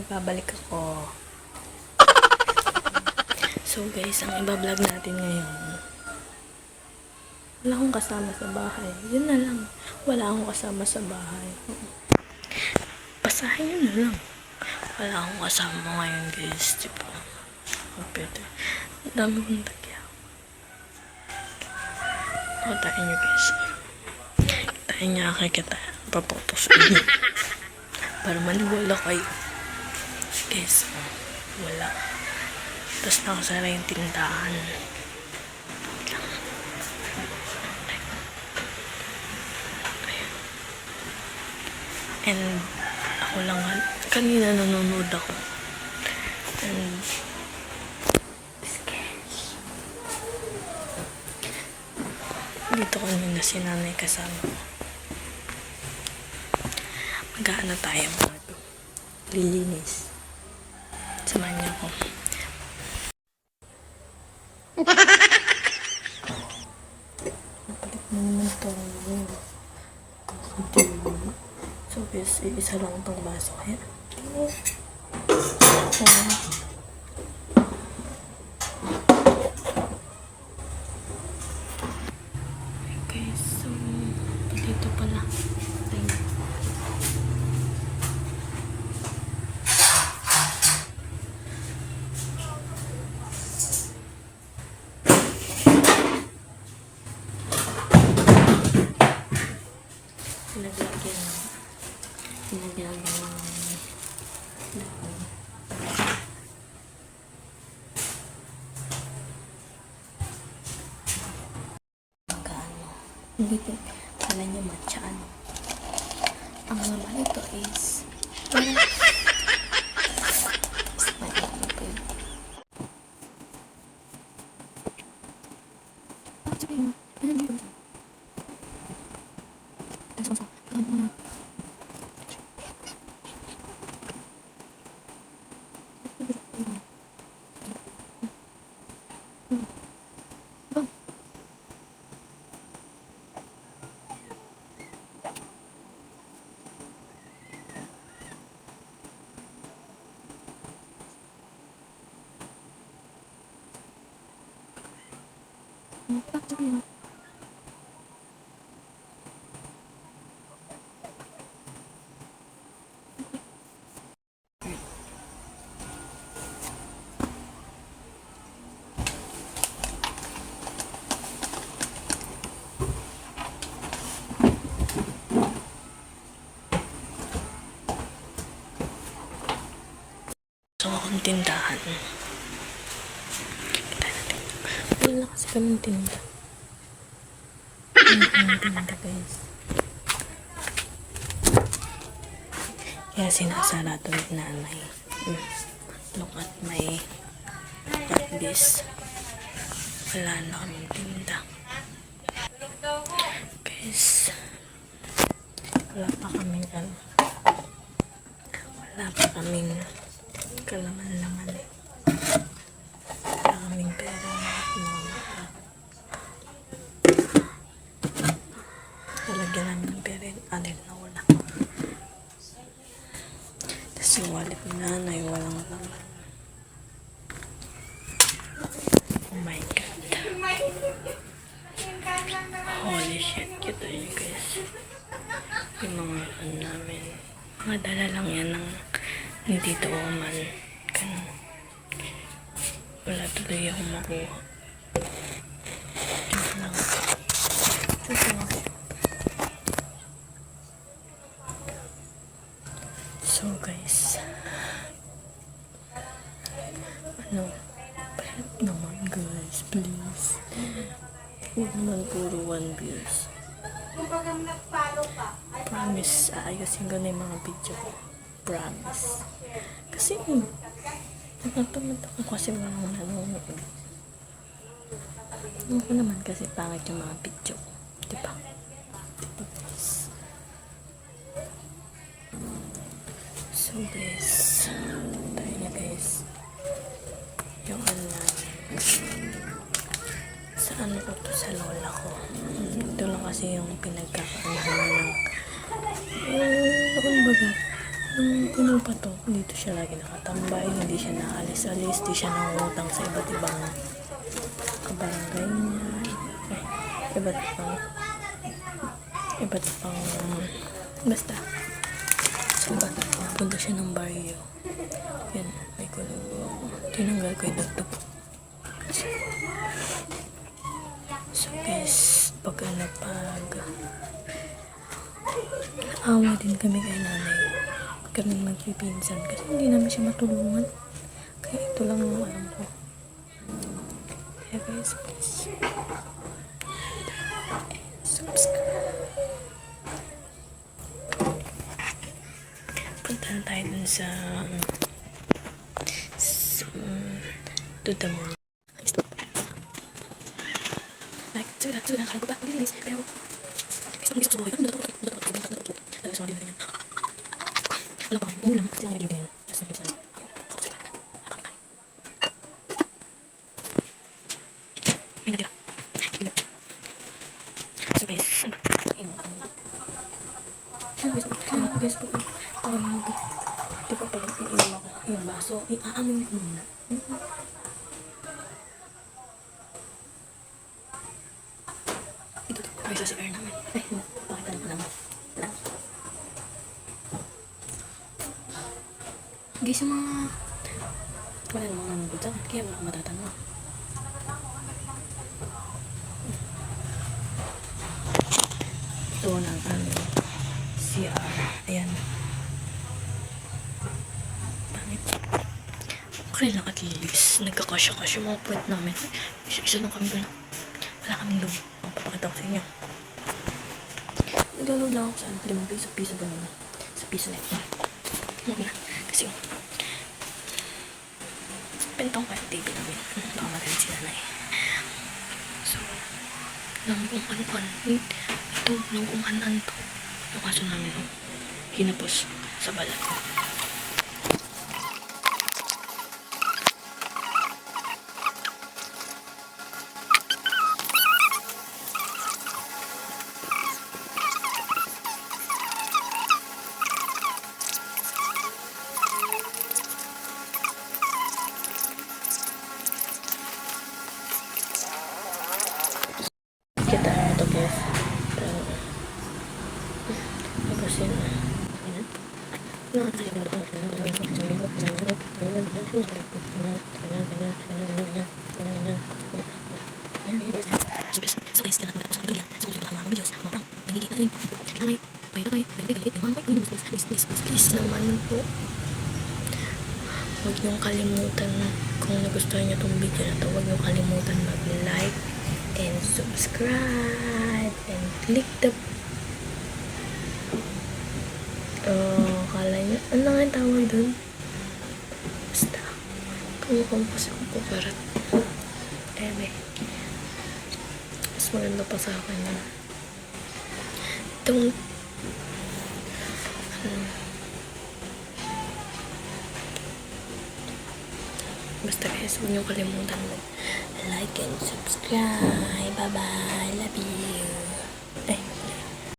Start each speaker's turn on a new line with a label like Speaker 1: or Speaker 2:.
Speaker 1: babalik ako. So guys, ang ibablog natin ngayon, wala akong kasama sa bahay. Yun na lang. Wala akong kasama sa bahay. Basahin yun na lang. Wala akong kasama ngayon guys. Diba? Pwede. Ang dami kong tagya. Tayo nyo guys. Tayo niya kita. Papotos ulit. Para maniwala kayo. Guys, wala. Tapos nakasara yung tindahan. And ako lang, kanina nanonood ako. And dito kanina si nanay kasama ko. Mag-aano tayo mga lilinis. Samahan niyo ako. Napalit mo naman ito. So guys, isa lang itong baso. Ayan. Okay, so dito pala. Tingnan. Pinagyan ng magkano. Hindi ko kala niya matcha ano. Ang laman ito is so akong tindahan. Wala kasi kaming tinda. Tinda guys. Kaya sinasarado ni nanay. Look at my this. Wala na kaming tinda. Guys. Wala pa kaming kalaman-laman. Wala kaming pera. Talagyan namin ng pera yung alin na wala. Tapos yung wallet ni nanay walang laman. Oh my god. Holy shit. Kita yun guys. Yung mga namin. Mga dala lang yan ng hindi Tito Oman. Wala tuloy akong makuha. Joke lang. So guys, pahit naman guys, please. Huwag naman puro 1 views. Promise, aayusin ko na yung mga video ko. Promise. Kasi, nagtatamad ako kasi walang nanonood. Ako naman kasi pangit yung mga video ko. Diba? Diba guys? So guys, tayo na guys. Yung sa ano ko to, sa lola ko. Ito lang kasi yung pinagkakaanahan ng ano baga, Nung puno pa to, dito siya lagi nakatambay, hindi siya naalis-alis, di siya nangungutang sa iba't ibang kabarangay niya. Ay, iba't ibang, basta. So, punta siya ng baryo. Yan, may kulubo. Tinanggal ko yung dagdag. So, guys, pag naawa din kami kay nanay. Kami magpipinsan kasi hindi namin siya matulungan. Kaya ito lang ang alam ko. Kaya guys, please subscribe. Punta na tayo dun sa to the moon. Like, sudah, kalau gue bang, ini pero gusto ko ito, wala pa, ulam, kasi ang nagiging tapos nagiging may natira. So guys, di ba pag iinom ako yung baso, iaamin ko muna. Ito, may sa CR namin. Ay, pakita na ko naman. Hindi sa mga wala namang nanonood sa akin, kaya wala akong matatanong. Ito na ang aming CR. Ayan. Pangit. Okay lang at least. Nagkakasya-kasya mga puwet namin. Isa lang kami doon. Wala kaming loob. Ang papakita ko sa inyo. Naglalog lang ako sa 5 piso ba naman? Sa piso net. Kasi bentong ko yung TV namin. Baka magalit si nanay. So, nang kung anan to. Yung kaso namin, hinapos sa balat ko. Kita na ito guys. Kasi please naman po, huwag niyong kalimutan, kung nagustuhan niyo itong video na ito, huwag niyong kalimutan mag-like and subscribe and click the kala niyo, ano nga yung tawag dun? Basta kumukumpos ako po karat mas maganda pa sa akin yun. Don't basta guys, huwag niyong kalimutan mag-like and subscribe. Bye bye, love you.